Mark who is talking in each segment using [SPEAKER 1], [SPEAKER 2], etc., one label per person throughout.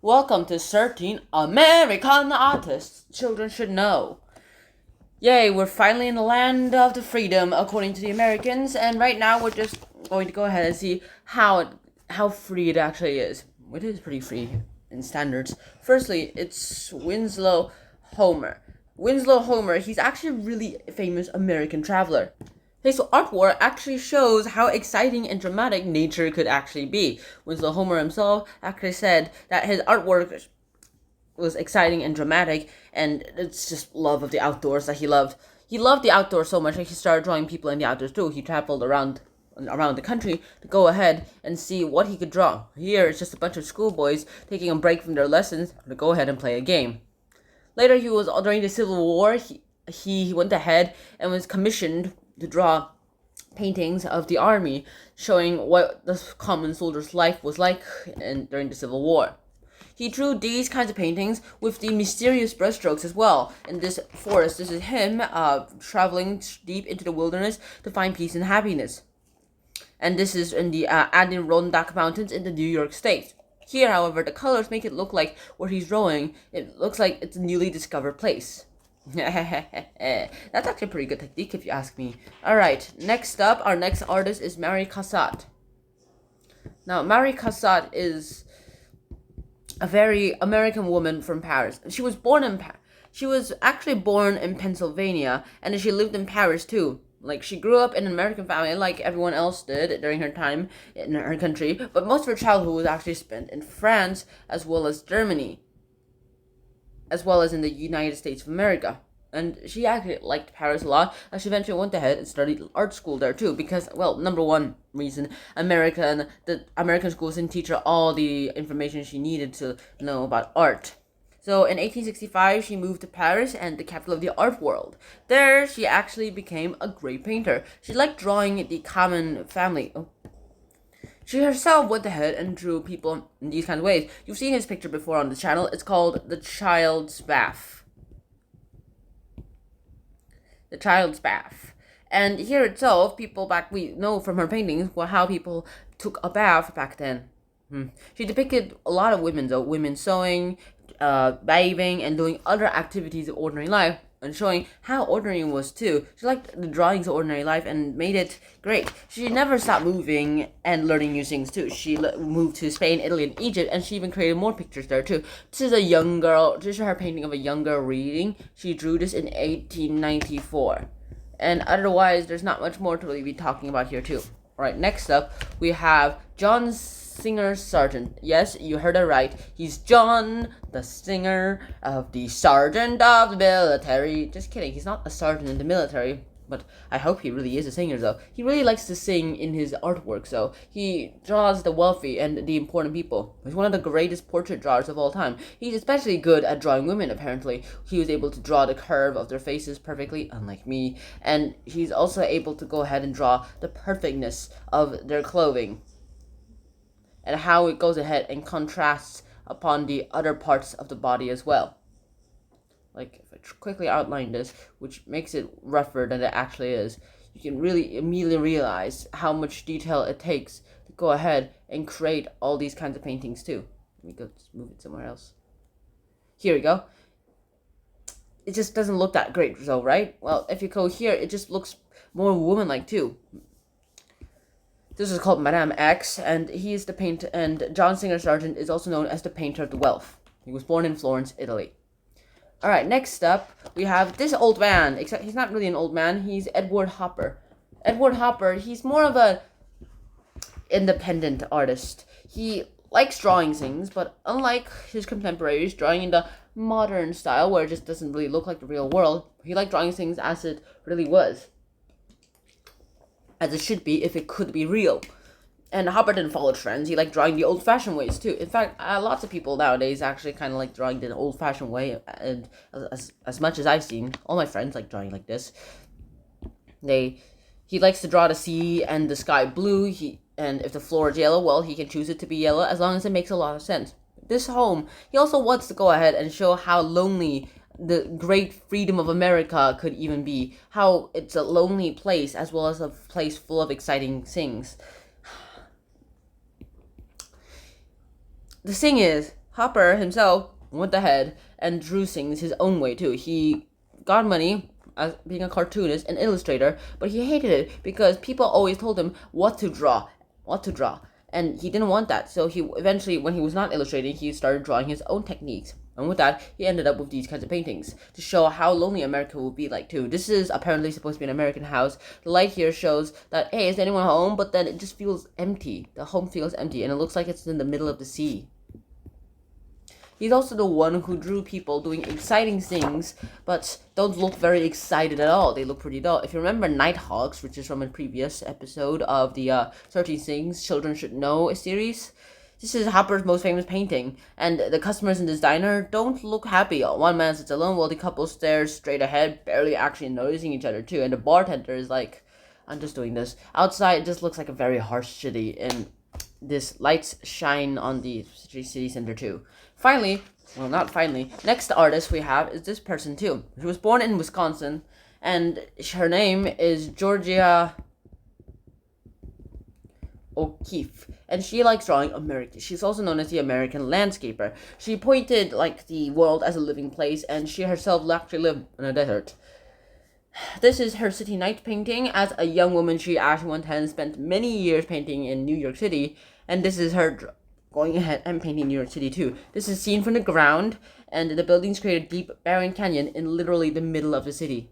[SPEAKER 1] Welcome to 13 American Artists Children Should Know. Yay, we're finally in the land of the freedom, according to the Americans, and right now we're just going to go ahead and see how free it actually is. It is pretty free in standards. Firstly, it's Winslow Homer. Winslow Homer, he's actually a really famous American traveler. His artwork actually shows how exciting and dramatic nature could actually be. Winslow Homer himself actually said that his artwork was exciting and dramatic, and it's just love of the outdoors that he loved. He loved the outdoors so much that he started drawing people in the outdoors too. He traveled around the country to go ahead and see what he could draw. Here it's just a bunch of schoolboys taking a break from their lessons to go ahead and play a game. Later, he was during the Civil War. He went ahead and was commissioned to draw paintings of the army, showing what the common soldier's life was like during the Civil War. He drew these kinds of paintings with the mysterious brushstrokes as well. In this forest, this is him traveling deep into the wilderness to find peace and happiness. And this is in the Adirondack Mountains in the New York State. Here, however, the colors make it look like where he's drawing, it looks like it's a newly discovered place. That's actually a pretty good technique if you ask me. Alright, next up, our next artist is Mary Cassatt. Now, Mary Cassatt is a very American woman from Paris. She was actually born in Pennsylvania, and she lived in Paris too. Like, she grew up in an American family like everyone else did during her time in her country, but most of her childhood was actually spent in France as well as Germany, as well as in the United States of America. And she actually liked Paris a lot, and she eventually went ahead and studied art school there too, because, well, number one reason, the American schools didn't teach her all the information she needed to know about art. So in 1865, she moved to Paris, and the capital of the art world. There, she actually became a great painter. She liked drawing the common family. She herself went ahead and drew people in these kinds of ways. You've seen his picture before on the channel. It's called The Child's Bath. The Child's Bath. And here itself, we know from her paintings how people took a bath back then. She depicted a lot of women, though. Women sewing, bathing, and doing other activities of ordinary life, and showing how ordinary it was too. She liked the drawings of ordinary life and made it great. She never stopped moving and learning new things too. She moved to Spain, Italy, and Egypt, and she even created more pictures there too. This is a young girl. This is her painting of a young girl reading. She drew this in 1894. And otherwise, there's not much more to really be talking about here too. Alright, next up, we have John Singer Sargent. Yes, you heard it right. He's John, the singer of the sergeant of the military. Just kidding, he's not a sergeant in the military, but I hope he really is a singer, though. He really likes to sing in his artwork, so he draws the wealthy and the important people. He's one of the greatest portrait drawers of all time. He's especially good at drawing women, apparently. He was able to draw the curve of their faces perfectly, unlike me, and he's also able to go ahead and draw the perfectness of their clothing and how it goes ahead and contrasts upon the other parts of the body as well. Like, if I quickly outline this, which makes it rougher than it actually is, you can really immediately realize how much detail it takes to go ahead and create all these kinds of paintings too. Let me go move it somewhere else. Here we go. It just doesn't look that great, though, right? Well, if you go here, it just looks more woman-like too. This is called Madame X, and he is the painter. And John Singer Sargent is also known as the painter of the wealth. He was born in Florence, Italy. All right, next up we have this old man. Except he's not really an old man. He's Edward Hopper. Edward Hopper. He's more of a independent artist. He likes drawing things, but unlike his contemporaries, drawing in the modern style where it just doesn't really look like the real world, he liked drawing things as it really was, as it should be if it could be real. And Hopper didn't follow trends. He liked drawing the old-fashioned ways too. In fact, lots of people nowadays actually kind of like drawing the old-fashioned way. And as much as I've seen, all my friends like drawing like this. He likes to draw the sea and the sky blue. And if the floor is yellow, well, he can choose it to be yellow as long as it makes a lot of sense. This home, he also wants to go ahead and show how lonely the great freedom of America could even be. How it's a lonely place as well as a place full of exciting things. The thing is, Hopper himself went ahead and drew things his own way too. He got money as being a cartoonist and illustrator, but he hated it because people always told him what to draw, and he didn't want that. So he eventually, when he was not illustrating, he started drawing his own techniques. And with that, he ended up with these kinds of paintings to show how lonely America will be like too. This is apparently supposed to be an American house. The light here shows that, hey, is anyone home? But then it just feels empty. The home feels empty, and it looks like it's in the middle of the sea. He's also the one who drew people doing exciting things, but don't look very excited at all. They look pretty dull. If you remember Nighthawks, which is from a previous episode of the 13 Things Children Should Know series, this is Hopper's most famous painting, and the customers in this diner don't look happy. One man sits alone while the couple stares straight ahead, barely actually noticing each other too, and the bartender is like, I'm just doing this. Outside, it just looks like a very harsh city, and this lights shine on the city center too. Finally, well, not finally, next artist we have is this person too. She was born in Wisconsin, and her name is Georgia O'Keeffe, and she likes drawing American. She's also known as the American landscaper. She painted like the world as a living place, and she herself actually lived in a desert. This is her city night painting. As a young woman, she actually went ahead and spent many years painting in New York City, and this is her going ahead and painting New York City too. This is seen from the ground, and the buildings create a deep, barren canyon in literally the middle of the city.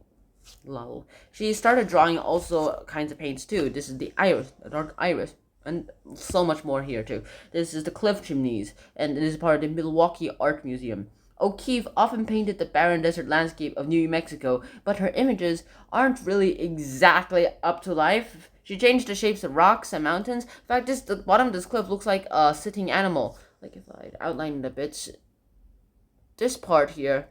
[SPEAKER 1] Lol. She started drawing also kinds of paints too. This is the iris, the dark iris, and so much more here too. This is the cliff chimneys, and it is part of the Milwaukee Art Museum. O'Keeffe often painted the barren desert landscape of New Mexico, but her images aren't really exactly up to life. She changed the shapes of rocks and mountains. In fact, the bottom of this cliff looks like a sitting animal. Like if I'd outline it a bit, this part here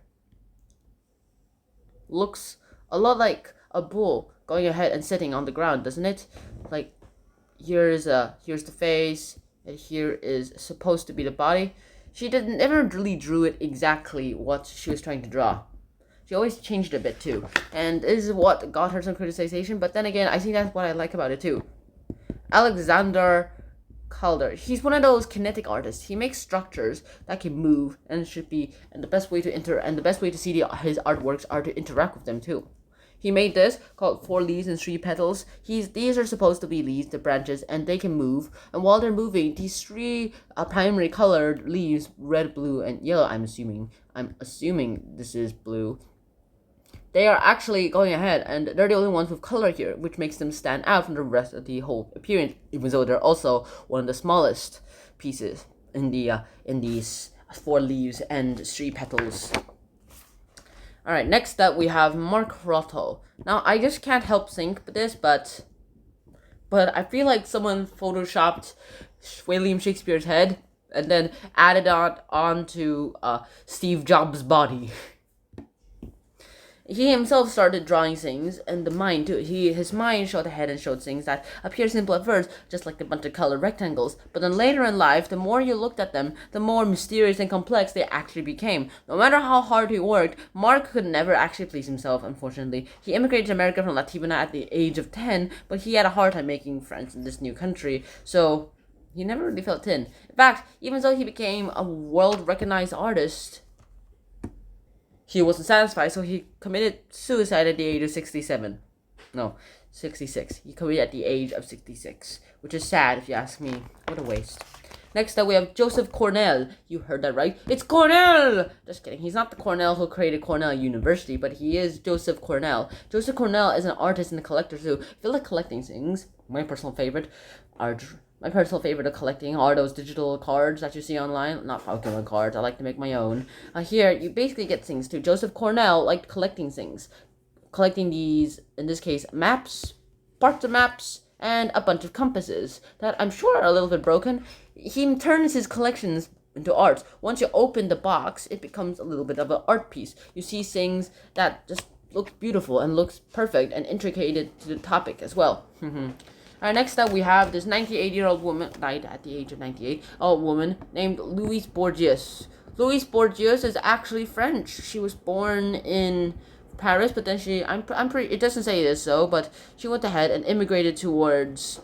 [SPEAKER 1] looks a lot like a bull going ahead and sitting on the ground, doesn't it? Like here's the face, and here is supposed to be the body. She never really drew it exactly what she was trying to draw. She always changed a bit too, and this is what got her some criticization. But then again, I think that's what I like about it too. Alexander Calder. He's one of those kinetic artists. He makes structures that can move and the best way to see his artworks are to interact with them too. He made this called 4 Leaves and 3 Petals. These are supposed to be leaves, the branches, and they can move. And while they're moving, these 3 primary colored leaves, red, blue, and yellow, I'm assuming this is blue. They are actually going ahead, and they're the only ones with color here, which makes them stand out from the rest of the whole appearance, even though they're also one of the smallest pieces in these 4 leaves and 3 petals. Alright, next up we have Mark Rothko. Now, I just can't help think this, but I feel like someone photoshopped William Shakespeare's head and then added onto Steve Jobs' body. He himself started drawing things, and the mind too. His mind showed ahead and showed things that appear simple at first, just like a bunch of colored rectangles. But then later in life, the more you looked at them, the more mysterious and complex they actually became. No matter how hard he worked, Mark could never actually please himself, unfortunately. He immigrated to America from Latvia at the age of 10, but he had a hard time making friends in this new country, so he never really felt in. In fact, even though he became a world-recognized artist, he wasn't satisfied, so he committed suicide at the age of 67. No, 66. He committed at the age of 66, which is sad if you ask me. What a waste. Next up, we have Joseph Cornell. You heard that right. It's Cornell! Just kidding. He's not the Cornell who created Cornell University, but he is Joseph Cornell. Joseph Cornell is an artist and a collector too. If you like collecting things, my personal favorite of collecting are those digital cards that you see online. Not Pokemon cards. I like to make my own. Here, you basically get things too. Joseph Cornell liked collecting things. Collecting these, in this case, maps, parts of maps, and a bunch of compasses that I'm sure are a little bit broken. He turns his collections into art. Once you open the box, it becomes a little bit of an art piece. You see things that just look beautiful and looks perfect and intricated to the topic as well. Alright, next up we have this 98-year-old woman, died at the age of 98, a woman named Louise Bourgeois. Louise Bourgeois is actually French. She was born in Paris, but then I'm pretty, it doesn't say this so, but she went ahead and immigrated towards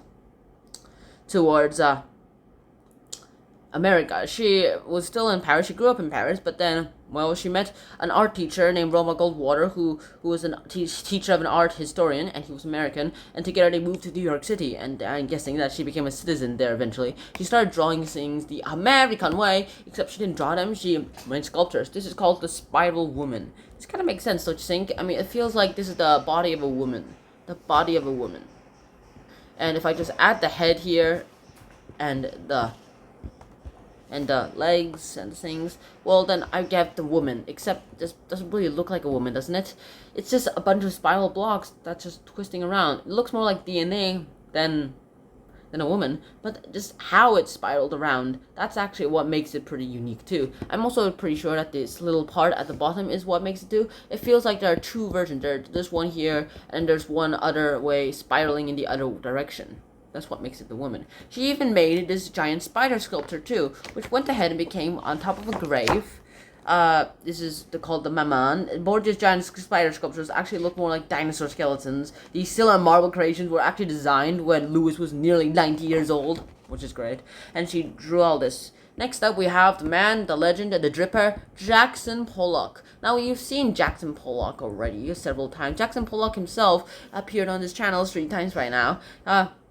[SPEAKER 1] America. She was still in Paris. She grew up in Paris, but then, well, she met an art teacher named Roma Goldwater, who was a teacher of an art historian, and he was American. And together they moved to New York City, and I'm guessing that she became a citizen there eventually. She started drawing things the American way, except she didn't draw them. She made sculptures. This is called the Spiral Woman. This kind of makes sense, don't you think? I mean, it feels like this is the body of a woman. The body of a woman. And if I just add the head here, and the legs and things, well, then I get the woman, except this doesn't really look like a woman, doesn't it? It's just a bunch of spiral blocks that's just twisting around. It looks more like DNA than a woman, but just how it's spiraled around, that's actually what makes it pretty unique too. I'm also pretty sure that this little part at the bottom is what makes it too. It feels like there are two versions. There's one here, and there's one other way spiraling in the other direction. That's what makes it the woman. She even made this giant spider sculpture too, which went ahead and became on top of a grave. This is called the Maman. Borgia's giant spider sculptures actually look more like dinosaur skeletons. These Silla marble creations were actually designed when Lewis was nearly 90 years old, which is great. And she drew all this. Next up, we have the man, the legend, and the dripper, Jackson Pollock. Now, you've seen Jackson Pollock already several times. Jackson Pollock himself appeared on this channel 3 times right now.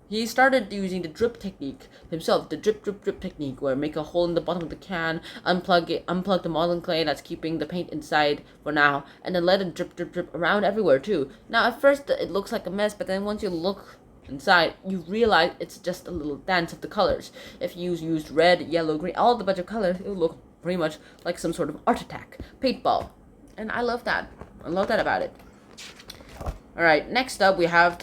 [SPEAKER 1] He started using the drip technique himself, the drip technique, where make a hole in the bottom of the can, unplug the modeling clay that's keeping the paint inside for now, and then let it drip around everywhere too. Now, at first it looks like a mess, but then once you look inside, you realize it's just a little dance of the colors. If you used red, yellow, green, all the bunch of colors, it would look pretty much like some sort of art attack, paintball, and I love that. I love that about it. All right, next up we have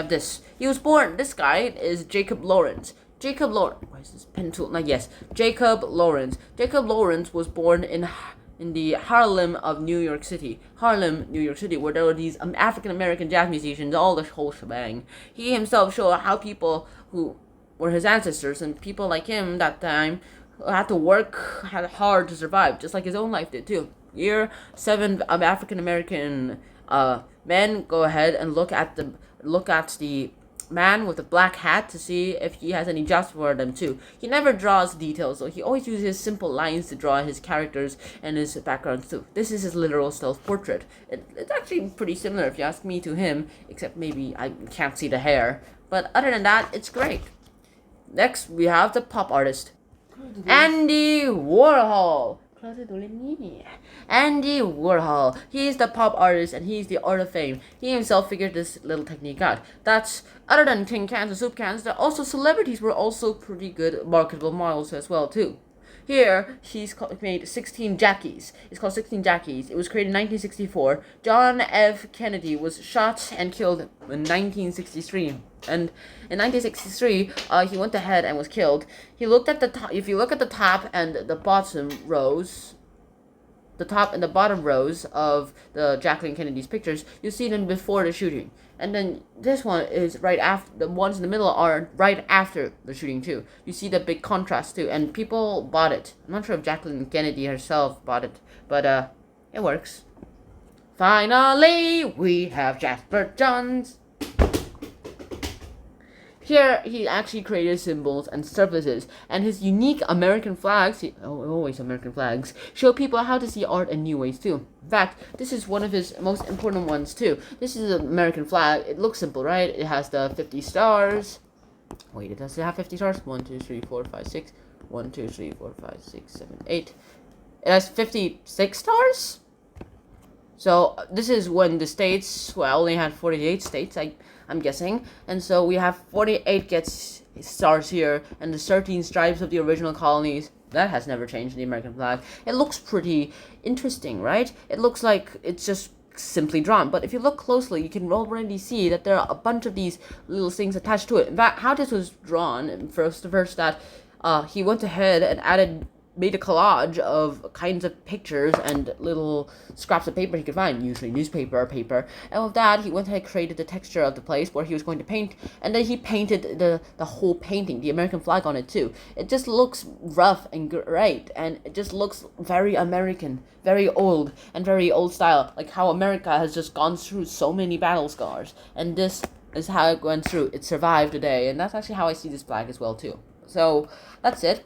[SPEAKER 1] this. He was born. This guy is Jacob Lawrence. Jacob Lawrence. Why is this pen tool? Yes. Jacob Lawrence. Jacob Lawrence was born in the Harlem of New York City. Harlem, New York City, where there were these African American jazz musicians, all the whole shebang. He himself showed how people who were his ancestors and people like him that time had to work hard to survive, just like his own life did too. Here, 7 African American men go ahead and look at the man with the black hat to see if he has any jobs for them too. He never draws details, so he always uses simple lines to draw his characters and his backgrounds too. This is his literal self-portrait. It's actually pretty similar, if you ask me, to him, except maybe I can't see the hair. But other than that, it's great. Next, we have the pop artist, Andy Warhol. Andy Warhol. He's the pop artist and he's the art of fame. He himself figured this little technique out. That's, other than tin cans and soup cans, that also celebrities were also pretty good marketable models as well too. Here, he's made 16 Jackies. It's called 16 Jackies. It was created in 1964. John F. Kennedy was shot and killed in 1963. And in 1963, he went ahead and was killed. He looked at the top. If you look at the top and the bottom rows, of the Jacqueline Kennedy's pictures, you see them before the shooting. And then this one is right after. The ones in the middle are right after the shooting too. You see the big contrast too, and people bought it. I'm not sure if Jacqueline Kennedy herself bought it, but it works. Finally, we have Jasper Johns. Here, he actually created symbols and surfaces, and his unique American flags, always American flags, show people how to see art in new ways too. In fact, this is one of his most important ones too. This is an American flag. It looks simple, right? It has the 50 stars. Wait, it does it have 50 stars? 1, 2, 3, 4, 5, 6. 1, 2, 3, 4, 5, 6, 7, 8. It has 56 stars? So, this is when the states, only had 48 states, I'm guessing. And so we have 48 gets stars here, and the 13 stripes of the original colonies. That has never changed in the American flag. It looks pretty interesting, right? It looks like it's just simply drawn. But if you look closely, you can already see that there are a bunch of these little things attached to it. In fact, how this was drawn, first that he went ahead and made a collage of kinds of pictures and little scraps of paper he could find, usually newspaper or paper. And with that, he went ahead and created the texture of the place where he was going to paint, and then he painted the whole painting, the American flag on it too. It just looks rough and great, and it just looks very American, very old, and very old style, like how America has just gone through so many battle scars, and this is how it went through. It survived today, and that's actually how I see this flag as well too. So, that's it.